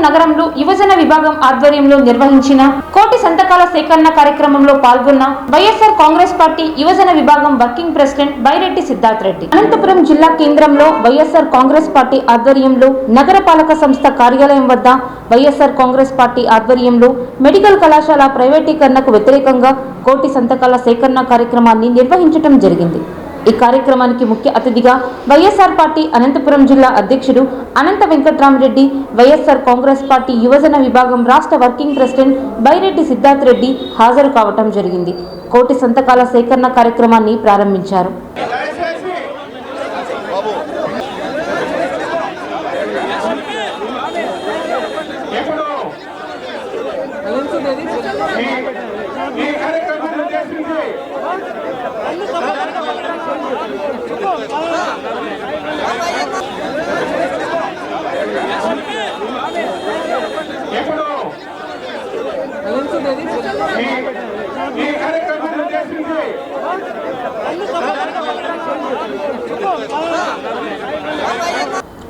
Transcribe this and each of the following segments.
నగరంలో యువజన విభాగం ఆధ్వర్యంలో నిర్వహించిన కోటి సంతకాల సేకరణ కార్యక్రమంలో పాల్గొన్న వైఎస్ఆర్ కాంగ్రెస్ పార్టీ యువజన విభాగం వర్కింగ్ ప్రెసిడెంట్ బైరెడ్డి సిద్ధార్థ్ రెడ్డి అనంతపురం జిల్లా కేంద్రంలో వైఎస్ఆర్ కాంగ్రెస్ పార్టీ ఆధ్వర్యంలో నగరపాలక సంస్థ కార్యాలయం వద్ద వైఎస్ఆర్ కాంగ్రెస్ పార్టీ ఆధ్వర్యంలో మెడికల్ కళాశాల ప్రైవేటీకరణకు వ్యతిరేకంగా కోటి సంతకాల సేకరణ కార్యక్రమాన్ని నిర్వహించడం జరిగింది। ఈ కార్యక్రమానికి ముఖ్య అతిథిగా వైఎస్ఆర్ పార్టీ అనంతపురం జిల్లా అధ్యక్షుడు అనంత వెంకట్రామరెడ్డి, వైఎస్ఆర్ కాంగ్రెస్ పార్టీ యువజన విభాగం రాష్ట్ర వర్కింగ్ ప్రెసిడెంట్ బైరెడ్డి సిద్ధార్థ్ రెడ్డి హాజరు కావటం జరిగింది। కోటి సంతకాల సేకరణ కార్యక్రమాన్ని ప్రారంభించారు।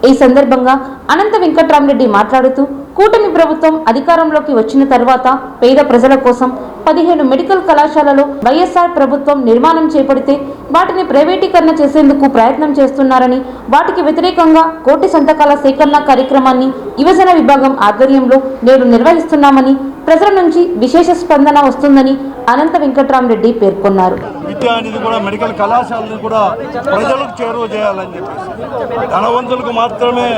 ఈ సందర్భంగా అనంత వెంకట్రామరెడ్డి మాట్లాడుతూ కూటమి ప్రభుత్వం అధికారంలోకి వచ్చిన తర్వాత పేద ప్రజల కోసం 15 మెడికల్ కళాశాలలో వైఎస్ఆర్ ప్రభుత్వం నిర్మాణం చేపడితే వాటిని ప్రైవేటీకరణ చేసేందుకు ప్రయత్నం చేస్తున్నారని, వాటికి వ్యతిరేకంగా కోటి సంతకాల సేకరణ కార్యక్రమాన్ని యువజన విభాగం ఆధ్వర్యంలో నేడు నిర్వహిస్తున్నామని, ప్రజల నుంచి విశేష స్పందన వస్తుందని అనంత వెంకట్రామరెడ్డి పేర్కొన్నారు। విద్య అనేది కూడా మెడికల్ కళాశాలను కూడా ప్రజలకు చేరువ చేయాలని చెప్పేసి, ధనవంతులకు మాత్రమే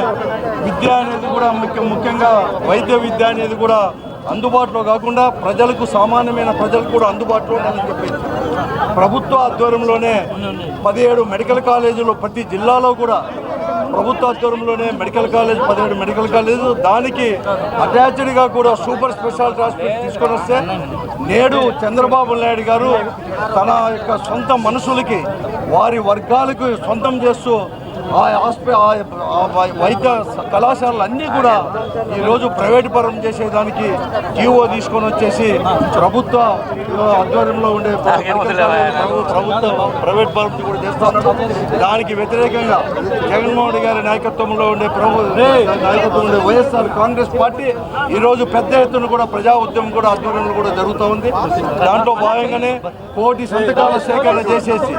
విద్య అనేది కూడా ముఖ్యంగా వైద్య విద్య అనేది కూడా అందుబాటులో కాకుండా ప్రజలకు, సామాన్యమైన ప్రజలకు కూడా అందుబాటులో ఉండాలని చెప్పేసి ప్రభుత్వ ఆధ్వర్యంలోనే 17 మెడికల్ కాలేజీలు ప్రతి జిల్లాలో కూడా ప్రభుత్వ ఆధ్వర్యంలోనే మెడికల్ కాలేజ్ 17 మెడికల్ కాలేజీలు, దానికి అటాచ్డ్గా కూడా సూపర్ స్పెషాలిటీ హాస్పిటల్ తీసుకొని వస్తే నేడు చంద్రబాబు నాయుడు గారు తన యొక్క సొంత మనుషులకి, వారి వర్గాలకు సొంతం చేస్తూ ఆ వైద్య కళాశాలలు అన్నీ కూడా ఈరోజు ప్రైవేటు పరం చేసేదానికి జీవో తీసుకొని వచ్చేసి ప్రభుత్వ ఆధ్వర్యంలో ఉండే ప్రభుత్వ ప్రైవేట్ పరం కూడా చేస్తున్నారు। దానికి వ్యతిరేకంగా జగన్మోహన్ రెడ్డి గారి నాయకత్వంలో ఉండే నాయకత్వం ఉండే వైఎస్ఆర్ కాంగ్రెస్ పార్టీ ఈరోజు పెద్ద ఎత్తున కూడా ప్రజా ఉద్యమం కూడా ఆధ్వర్యంలో కూడా జరుగుతూ ఉంది। దాంట్లో భాగంగానే కోటి సంతకాల సేకరణ చేసేసి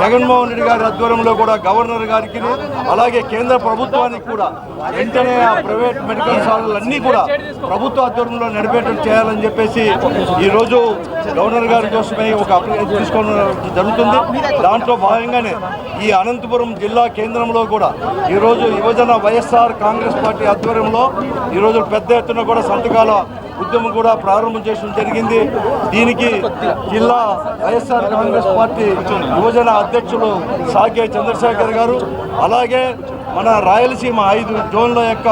జగన్మోహన్ రెడ్డి గారి ఆధ్వర్యంలో కూడా గవర్నర్ గారికి, అలాగే కేంద్ర ప్రభుత్వానికి కూడా వెంటనే ఆ ప్రైవేట్ మెడికల్ కాలేజీలన్నీ కూడా ప్రభుత్వ ఆధ్వర్యంలో నడిపేటట్టు చేయాలని చెప్పేసి ఈరోజు గవర్నర్ గారి కోసమే ఒక అప్లికేషన్ తీసుకోవడం జరుగుతుంది। దాంట్లో భాగంగానే ఈ అనంతపురం జిల్లా కేంద్రంలో కూడా ఈరోజు యువజన వైఎస్ఆర్ కాంగ్రెస్ పార్టీ ఆధ్వర్యంలో ఈరోజు పెద్ద ఎత్తున కూడా సంతకాల ఉద్యమం కూడా ప్రారంభం చేయడం జరిగింది। దీనికి జిల్లా వైఎస్ఆర్ కాంగ్రెస్ పార్టీ యువజన అధ్యక్షులు సాకే చంద్రశేఖర్ గారు, అలాగే మన రాయలసీమ 5 జోన్ల యొక్క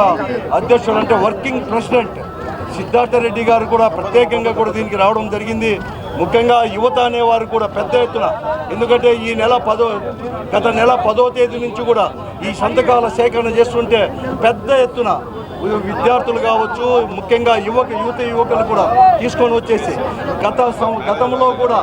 అధ్యక్షులు అంటే వర్కింగ్ ప్రెసిడెంట్ సిద్ధార్థ రెడ్డి గారు కూడా ప్రత్యేకంగా కూడా దీనికి రావడం జరిగింది। ముఖ్యంగా యువత అనేవారు కూడా పెద్ద ఎత్తున, ఎందుకంటే గత నెల 10వ తేదీ నుంచి కూడా ఈ సంతకాల సేకరణ చేస్తుంటే పెద్ద ఎత్తున విద్యార్థులు కావచ్చు, ముఖ్యంగా యువకులు కూడా తీసుకొని వచ్చేసి గతంలో కూడా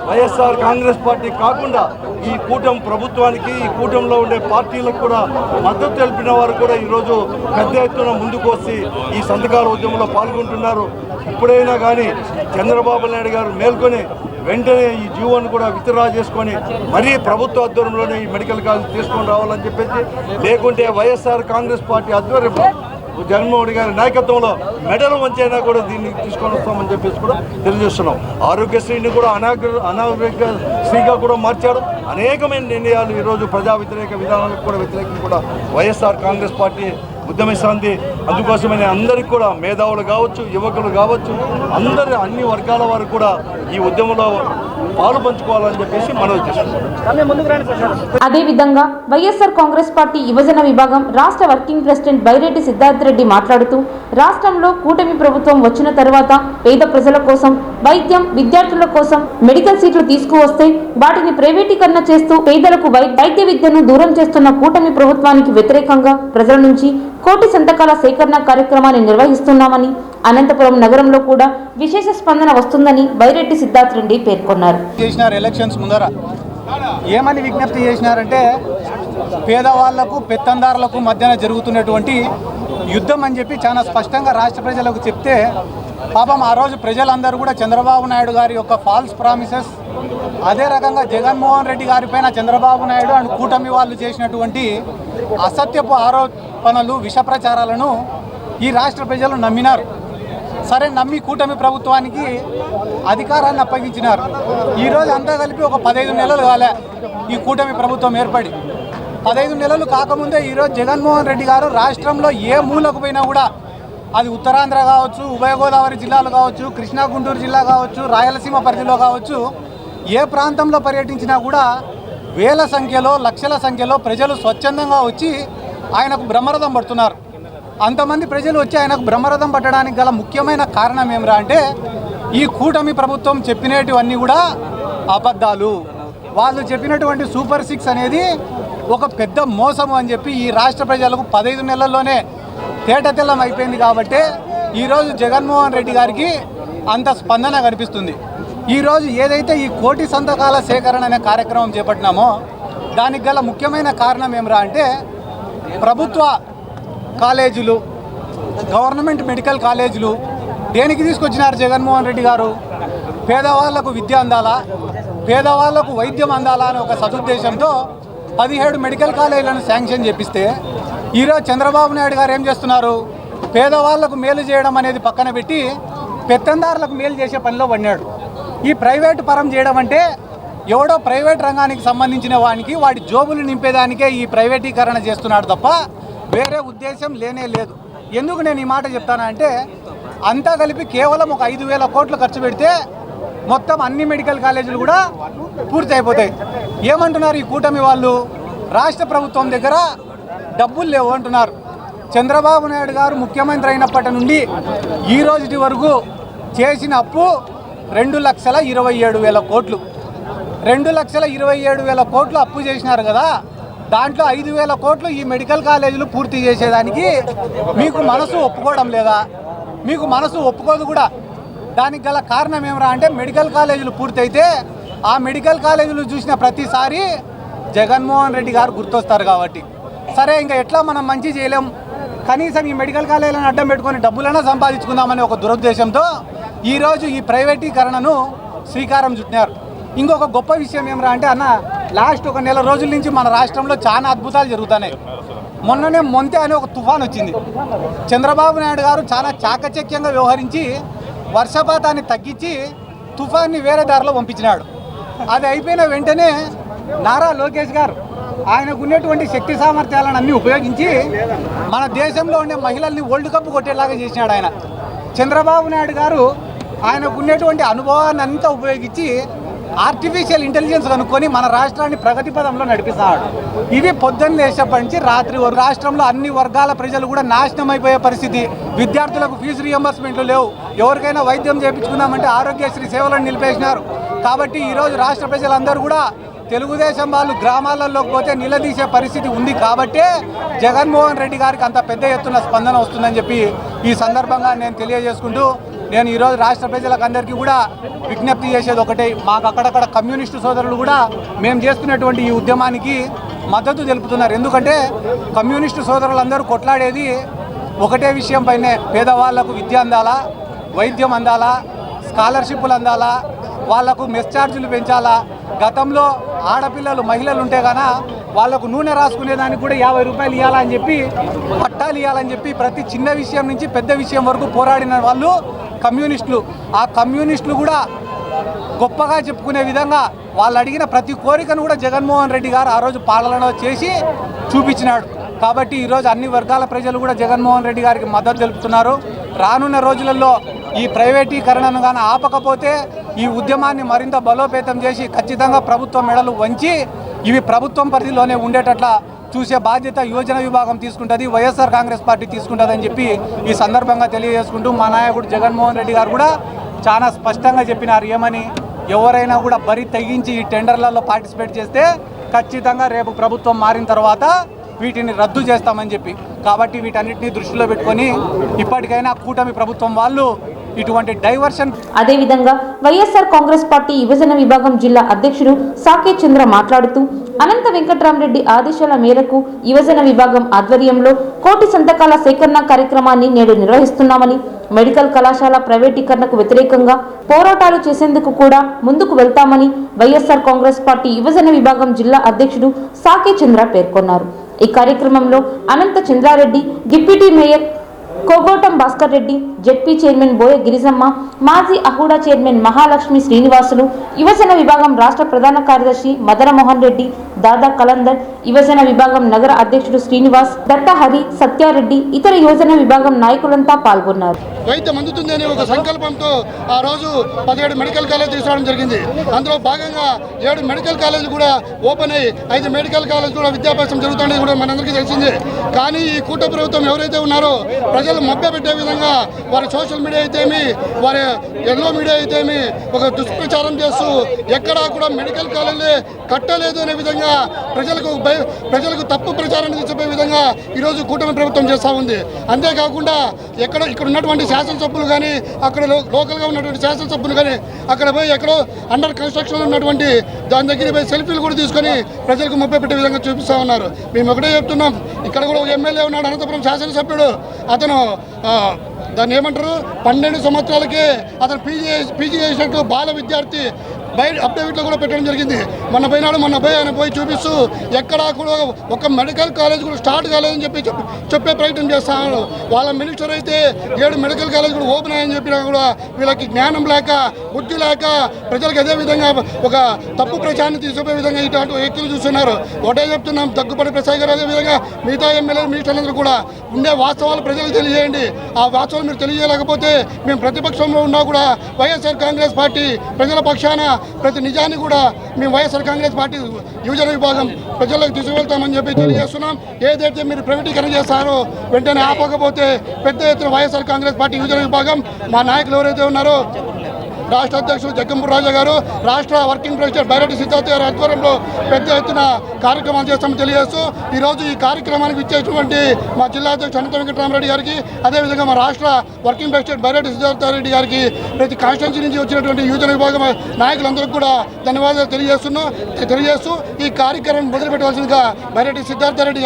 వైఎస్ఆర్ కాంగ్రెస్ పార్టీ కాకుండా ఈ కూటమి ప్రభుత్వానికి, ఈ కూటమిలో ఉండే పార్టీలకు కూడా మద్దతు తెలిపిన వారు కూడా ఈరోజు పెద్ద ఎత్తున ముందుకు వచ్చి ఈ సంతకాల ఉద్యమంలో పాల్గొంటున్నారు। ఇప్పుడైనా కానీ చంద్రబాబు నాయుడు గారు మేల్కొని వెంటనే ఈ జీవోను కూడా విత్డ్రా చేసుకొని మరీ ప్రభుత్వ ఆధ్వర్యంలోనే ఈ మెడికల్ కాలేజ్ తీసుకొని రావాలని చెప్పేసి, లేకుంటే వైఎస్ఆర్ కాంగ్రెస్ పార్టీ ఆధ్వర్యంలో జగన్మోహన్ రెడ్డి గారి నాయకత్వంలో మెడలు వంచైనా కూడా దీన్ని తీసుకొని వస్తామని చెప్పేసి కూడా తెలియజేస్తున్నాం। ఆరోగ్యశ్రీని కూడా అనారోగ్యశ్రీగా కూడా మార్చాడు। అనేకమైన నిర్ణయాలు ఈరోజు ప్రజా వ్యతిరేక విధానాలకు కూడా వ్యతిరేకంగా కూడా వైఎస్ఆర్ కాంగ్రెస్ పార్టీ ఉద్యమిస్తుంది। అందుకోసమని అందరికీ కూడా మేధావులు కావచ్చు, యువకులు కావచ్చు, అన్ని వర్గాల వారు కూడా ఈ ఉద్యమంలో పాలు పంచుకోవాలని చెప్పేసి మనవి చేస్తున్నారు। అదేవిధంగా వైఎస్ఆర్ కాంగ్రెస్ పార్టీ యువజన విభాగం రాష్ట్ర వర్కింగ్ ప్రెసిడెంట్ బైరెడ్డి సిద్ధార్థ్ రెడ్డి మాట్లాడుతూ రాష్ట్రంలో కూటమి ప్రభుత్వం వచ్చిన తర్వాత పేద ప్రజల కోసం వైద్యం, విద్యార్థుల కోసం మెడికల్ సీట్లు తీసుకువస్తే వాటిని ప్రైవేటీకరణ చేస్తూ పేదలకు వైద్య విద్యను దూరం చేస్తున్న కూటమి ప్రభుత్వానికి వ్యతిరేకంగా ప్రజల నుంచి కోటి సంతకాల సేకరణ కార్యక్రమాన్ని నిర్వహిస్తున్నామని, అనంతపురం నగరంలో కూడా విశేష స్పందన వస్తుందని బైరెడ్డి సిద్ధార్థ్ రెడ్డి పేర్కొన్నారు। ఎలక్షన్స్ ముందర ఏమని విజ్ఞప్తి చేసినారంటే పేదవాళ్లకు పెత్తందారులకు మధ్యన జరుగుతున్నటువంటి యుద్ధం అని చెప్పి చాలా స్పష్టంగా రాష్ట్ర ప్రజలకు చెప్తే పాపం ఆ రోజు ప్రజలందరూ కూడా చంద్రబాబు నాయుడు గారి యొక్క ఫాల్స్ ప్రామిసెస్, అదే రకంగా జగన్మోహన్ రెడ్డి గారి పైన చంద్రబాబు నాయుడు అండ్ కూటమి వాళ్ళు చేసినటువంటి అసత్యపు ఆరోపణలు, విష ప్రచారాలను ఈ రాష్ట్ర ప్రజలు నమ్మినారు. సరే, నమ్మి కూటమి ప్రభుత్వానికి అధికారాన్ని అప్పగించినారు. ఈరోజు అంతా కలిపి ఒక 15 నెలలు కాలే ఈ కూటమి ప్రభుత్వం ఏర్పడి. 15 నెలలు కాకముందే ఈరోజు జగన్మోహన్ రెడ్డి గారు రాష్ట్రంలో ఏ మూలకు పోయినా కూడా, అది ఉత్తరాంధ్ర కావచ్చు, ఉభయ గోదావరి జిల్లాలు కావచ్చు, కృష్ణా గుంటూరు జిల్లా కావచ్చు, రాయలసీమ పరిధిలో కావచ్చు, ఏ ప్రాంతంలో పర్యటించినా కూడా వేల సంఖ్యలో, లక్షల సంఖ్యలో ప్రజలు స్వచ్ఛందంగా వచ్చి ఆయనకు బ్రహ్మరథం పడుతున్నారు. అంతమంది ప్రజలు వచ్చి ఆయనకు బ్రహ్మరథం పట్టడానికి గల ముఖ్యమైన కారణం ఏమిరా అంటే, ఈ కూటమి ప్రభుత్వం చెప్పినటువన్నీ కూడా అబద్ధాలు. వాళ్ళు చెప్పినటువంటి సూపర్ 6 అనేది ఒక పెద్ద మోసము అని చెప్పి ఈ రాష్ట్ర ప్రజలకు 15 నెలల్లోనే తేటతెల్లం అయిపోయింది. కాబట్టి ఈరోజు జగన్మోహన్ రెడ్డి గారికి అంత స్పందన కనిపిస్తుంది. ఈరోజు ఏదైతే ఈ 1 కోటి సంతకాల సేకరణ అనే కార్యక్రమం చేపట్టినామో దానికి గల ముఖ్యమైన కారణం ఏమిరా అంటే, ప్రభుత్వ కాలేజీలు, గవర్నమెంట్ మెడికల్ కాలేజీలు దేనికి తీసుకొచ్చినారు జగన్మోహన్ రెడ్డి గారు? పేదవాళ్లకు విద్య అందాలా, పేదవాళ్లకు వైద్యం అందాలా అనే ఒక సదుద్దేశంతో 17 మెడికల్ కాలేజీలను శాంక్షన్ చేపిస్తే, ఈరోజు చంద్రబాబు నాయుడు గారు ఏం చేస్తున్నారు? పేదవాళ్లకు మేలు చేయడం అనేది పక్కన పెట్టి పెత్తందారులకు మేలు చేసే పనిలో పడినాడు. ఈ ప్రైవేటు పరం చేయడం అంటే, ఎవడో ప్రైవేట్ రంగానికి సంబంధించిన వానికి వాడి జోబులు నింపేదానికే ఈ ప్రైవేటీకరణ చేస్తున్నాడు తప్ప వేరే ఉద్దేశం లేనే లేదు. ఎందుకు నేను ఈ మాట చెప్తానంటే, అంతా కలిపి కేవలం ఒక 5,000 కోట్లు ఖర్చు పెడితే మొత్తం అన్ని మెడికల్ కాలేజీలు కూడా పూర్తి అయిపోతాయి. ఏమంటున్నారు ఈ కూటమి వాళ్ళు? రాష్ట్ర ప్రభుత్వం దగ్గర డబ్బులు లేవు అంటున్నారు. చంద్రబాబు నాయుడు గారు ముఖ్యమంత్రి అయినప్పటి నుండి ఈ రోజుటి వరకు చేసిన అప్పు 2,27,000 కోట్లు. 2,27,000 కోట్లు అప్పు చేసినారు కదా, దాంట్లో 5,000 కోట్లు ఈ మెడికల్ కాలేజీలు పూర్తి చేసేదానికి మీకు మనసు ఒప్పుకోవడం లేదా? మీకు మనసు ఒప్పుకోదు కూడా. దానికి గల కారణం ఏమరా అంటే, మెడికల్ కాలేజీలు పూర్తయితే ఆ మెడికల్ కాలేజీలు చూసిన ప్రతిసారి జగన్మోహన్ రెడ్డి గారు గుర్తొస్తారు కాబట్టి. సరే, ఇంకా ఎట్లా మనం మంచి చేయలేం, కనీసం ఈ మెడికల్ కాలేజీలను అడ్డం పెట్టుకొని డబ్బులైనా సంపాదించుకుందామనే ఒక దురుద్దేశంతో ఈరోజు ఈ ప్రైవేటీకరణను శ్రీకారం చుట్టినారు. ఇంకొక గొప్ప విషయం ఏమరా అంటే, అన్న, లాస్ట్ ఒక నెల రోజుల నుంచి మన రాష్ట్రంలో చాలా అద్భుతాలు జరుగుతున్నాయి. మొన్ననే మొంతే అనే ఒక తుఫాన్ వచ్చింది. చంద్రబాబు నాయుడు గారు చాలా చాకచక్యంగా వ్యవహరించి వర్షపాతాన్ని తగ్గించి తుఫాన్ని వేరే దారిలో పంపించినాడు. అది అయిపోయిన వెంటనే నారా లోకేష్ గారు ఆయనకు ఉన్నటువంటి శక్తి సామర్థ్యాలను అన్నీ ఉపయోగించి మన దేశంలో ఉండే మహిళల్ని వరల్డ్ కప్ కొట్టేలాగా చేసినాడు ఆయన. చంద్రబాబు నాయుడు గారు ఆయనకు ఉన్నటువంటి అనుభవాన్ని అంతా ఉపయోగించి ఆర్టిఫిషియల్ ఇంటెలిజెన్స్ కనుక్కొని మన రాష్ట్రాన్ని ప్రగతి పదంలో నడిపిస్తాడు. ఇది పొద్దున్న లేచేప్పటి నుంచి రాత్రి వరకు రాష్ట్రంలో అన్ని వర్గాల ప్రజలు కూడా నాశనం అయిపోయే పరిస్థితి. విద్యార్థులకు ఫీజు రియంబర్స్మెంట్లు లేవు. ఎవరికైనా వైద్యం చేయించుకుందామంటే ఆరోగ్యశ్రీ సేవలను నిలిపేసినారు. కాబట్టి ఈరోజు రాష్ట్ర ప్రజలందరూ కూడా తెలుగుదేశం వాళ్ళు గ్రామాలలోకి పోతే నిలదీసే పరిస్థితి ఉంది. కాబట్టే జగన్మోహన్ రెడ్డి గారికి అంత పెద్ద ఎత్తున స్పందన వస్తుందని చెప్పి ఈ సందర్భంగా నేను తెలియజేసుకుంటూ, నేను ఈరోజు రాష్ట్ర ప్రజలకు అందరికీ కూడా విజ్ఞప్తి చేసేది ఒకటే, మాకు అక్కడక్కడ కమ్యూనిస్టు సోదరులు కూడా మేము చేస్తున్నటువంటి ఈ ఉద్యమానికి మద్దతు తెలుపుతున్నారు. ఎందుకంటే కమ్యూనిస్టు సోదరులందరూ కొట్లాడేది ఒకటే విషయం పైనే, పేదవాళ్లకు విద్య అందాలా, వైద్యం అందాలా, స్కాలర్షిప్లు అందాలా, వాళ్లకు మెస్ ఛార్జీలు పెంచాలా. గతంలో ఆడపిల్లలు మహిళలు ఉంటే గాన వాళ్లకు నూనె రాసుకునేదానికి కూడా 50 రూపాయలు ఇవ్వాలని చెప్పి, పట్టాలు ఇవ్వాలని చెప్పి ప్రతి చిన్న విషయం నుంచి పెద్ద విషయం వరకు పోరాడిన వాళ్ళు కమ్యూనిస్టులు. ఆ కమ్యూనిస్టులు కూడా గొప్పగా చెప్పుకునే విధంగా వాళ్ళు అడిగిన ప్రతి కోరికను కూడా జగన్మోహన్ రెడ్డి గారు ఆ రోజు పాలనలో చేసి చూపించినాడు. కాబట్టి ఈరోజు అన్ని వర్గాల ప్రజలు కూడా జగన్మోహన్ రెడ్డి గారికి మద్దతు తెలుపుతున్నారు. రానున్న రోజులలో ఈ ప్రైవేటీకరణను కానీ ఆపకపోతే ఈ ఉద్యమాన్ని మరింత బలోపేతం చేసి ఖచ్చితంగా ప్రభుత్వం మెడలు వంచి ఇవి ప్రభుత్వం పరిధిలోనే ఉండేటట్లా చూసే బాధ్యత యువజన విభాగం తీసుకుంటుంది, వైఎస్ఆర్ కాంగ్రెస్ పార్టీ తీసుకుంటుందని చెప్పి ఈ సందర్భంగా తెలియజేసుకుంటూ, మా నాయకుడు జగన్మోహన్ రెడ్డి గారు కూడా చాలా స్పష్టంగా చెప్పినారు ఏమని, ఎవరైనా కూడా బరి తెగించి ఈ టెండర్లలో పార్టిసిపేట్ చేస్తే ఖచ్చితంగా రేపు ప్రభుత్వం మారిన తర్వాత వీటిని రద్దు చేస్తామని చెప్పి. కాబట్టి వీటన్నిటిని దృష్టిలో పెట్టుకొని ఇప్పటికైనా కూటమి ప్రభుత్వం వాళ్ళు ఇటువంటి డైవర్షన్. అదేవిధంగా వైఎస్ఆర్ కాంగ్రెస్ పార్టీ యువజన విభాగం జిల్లా అధ్యక్షుడు సాకే చంద్ర మాట్లాడుతూ, అనంత వెంకట్రామరెడ్డి ఆదేశాల మేరకు యువజన విభాగం ఆధ్వర్యంలో కోటి సంతకాల సేకరణ కార్యక్రమాన్ని నేడు నిర్వహిస్తున్నామని, మెడికల్ కళాశాల ప్రైవేటీకరణకు వ్యతిరేకంగా పోరాటాలు చేసేందుకు కూడా ముందుకు వెళ్తామని వైఎస్ఆర్ కాంగ్రెస్ పార్టీ యువజన విభాగం జిల్లా అధ్యక్షుడు సాకే చంద్ర పేర్కొన్నారు. ఈ కార్యక్రమంలో Anantha Chandrareddy, deputy mayor Kogatam Bhaskar Reddy, ZP chairman Boya Girijamma, మాజీ అహూడా చైర్మన్ మహాలక్ష్మి శ్రీనివాసులు, యువజన విభాగం రాష్ట్ర ప్రధాన కార్యదర్శి మదనమోహన్ రెడ్డి, దాదా కలందర్, యువజన విభాగం నగర అధ్యక్షుడు శ్రీనివాస్, దత్తహరి, సత్యారెడ్డి, ఇతర యువజన విభాగం నాయకులంతా పాల్గొన్నారు. వైద్యం అందుతుంది అనే ఒక సంకల్పంతో ఆ రోజు 17 మెడికల్ కాలేజ్ తీసుకురావడం జరిగింది. అందులో భాగంగా 7 మెడికల్ కాలేజీలు కూడా ఓపెన్ అయ్యి 5 మెడికల్ కాలేజ్ కూడా విద్యాభ్యాసం జరుగుతుందని కూడా మనందరికీ తెలిసిందే. కానీ ఈ కూట ప్రభుత్వం ఎవరైతే ఉన్నారో ప్రజలు మభ్యపెట్టే విధంగా వారి సోషల్ మీడియా అయితేమి, వారి ఎల్లో మీడియా అయితేమి ఒక దుష్ప్రచారం చేస్తూ ఎక్కడా కూడా మెడికల్ కాలేజీ కట్టలేదు అనే విధంగా ప్రజలకు తప్పు ప్రచారాన్ని తీసుకునే విధంగా ఈరోజు కూటమి ప్రభుత్వం చేస్తూ ఉంది. అంతేకాకుండా ఇక్కడ ఉన్నటువంటి శాసనసభ్యులు కానీ, అక్కడ లోకల్గా ఉన్నటువంటి శాసనసభ్యులు కానీ అక్కడ పోయి ఎక్కడో అండర్ కన్స్ట్రక్షన్ ఉన్నటువంటి దాని దగ్గర పోయి సెల్ఫీలు కూడా తీసుకొని ప్రజలకు మభ్యపెట్టే విధంగా చూపిస్తూ ఉన్నారు. మేము ఒకటే చెప్తున్నాం, ఇక్కడ కూడా ఒక ఎమ్మెల్యే ఉన్నాడు, అనంతపురం శాసనసభ్యుడు. అతను దాన్ని ఏమంటారు, 12 సంవత్సరాలకే అతను పీజీ చేసినట్టు బాల విద్యార్థి బయట అప్డేట్లో కూడా పెట్టడం జరిగింది. మొన్న పోయి ఆయన పోయి చూపిస్తూ ఎక్కడా కూడా ఒక మెడికల్ కాలేజ్ కూడా స్టార్ట్ కాలేదని చెప్పే ప్రయత్నం చేస్తాను. వాళ్ళ మినిస్టర్ అయితే 7 మెడికల్ కాలేజ్ కూడా ఓపెన్ అయ్యని చెప్పినా కూడా వీళ్ళకి జ్ఞానం లేక, బుద్ధి లేక ప్రజలకు అదే విధంగా ఒక తప్పు ప్రచారాన్ని తీసుకునే విధంగా ఇటువంటి వ్యక్తులు చూస్తున్నారు. ఒకటే చెప్తున్నాం, దగ్గుపాటి ప్రసాద్ గారు అదేవిధంగా మిగతా ఎమ్మెల్యేలు, మినిస్టర్లందరూ కూడా ఉండే వాస్తవాలు ప్రజలకు తెలియజేయండి. ఆ వాస్తవాలు మీరు తెలియజేయలేకపోతే మేము ప్రతిపక్షంలో ఉన్నా కూడా వైఎస్ఆర్ కాంగ్రెస్ పార్టీ ప్రజల పక్షాన ప్రతి నిజాన్ని కూడా మేము వైఎస్ఆర్ కాంగ్రెస్ పార్టీ యువజన విభాగం ప్రజలకు తీసుకువెళ్తామని చెప్పి తెలియజేస్తున్నాం. ఏదైతే మీరు ప్రైవేటీకరణ చేస్తారో వెంటనే ఆపకపోతే పెద్ద ఎత్తున వైఎస్ఆర్ కాంగ్రెస్ పార్టీ యువజన విభాగం మా నాయకులు ఎవరైతే ఉన్నారో రాష్ట్ర అధ్యక్షుడు జగ్గంపూర్ రాజా గారు, రాష్ట్ర వర్కింగ్ ప్రెసిడెంట్ బైరెడ్డి సిద్ధార్థ గారి ఆధ్వర్యంలో పెద్ద ఎత్తున కార్యక్రమాలు చేస్తామని తెలియజేస్తూ ఈరోజు ఈ కార్యక్రమానికి ఇచ్చేటువంటి మా జిల్లా అధ్యక్షుడు అనంత వెంకటరామరెడ్డి గారికి, అదేవిధంగా మా రాష్ట్ర వర్కింగ్ ప్రెసిడెంట్ బైరెడ్డి సిద్ధార్థ రెడ్డి గారికి, ప్రతి కాన్స్టిట్యున్సీ నుంచి వచ్చినటువంటి యువజన విభాగం నాయకులందరికీ కూడా ధన్యవాదాలు తెలియజేస్తూ ఈ కార్యక్రమం మొదలుపెట్టవలసిందిగా బైరెడ్డి సిద్ధార్థ రెడ్డి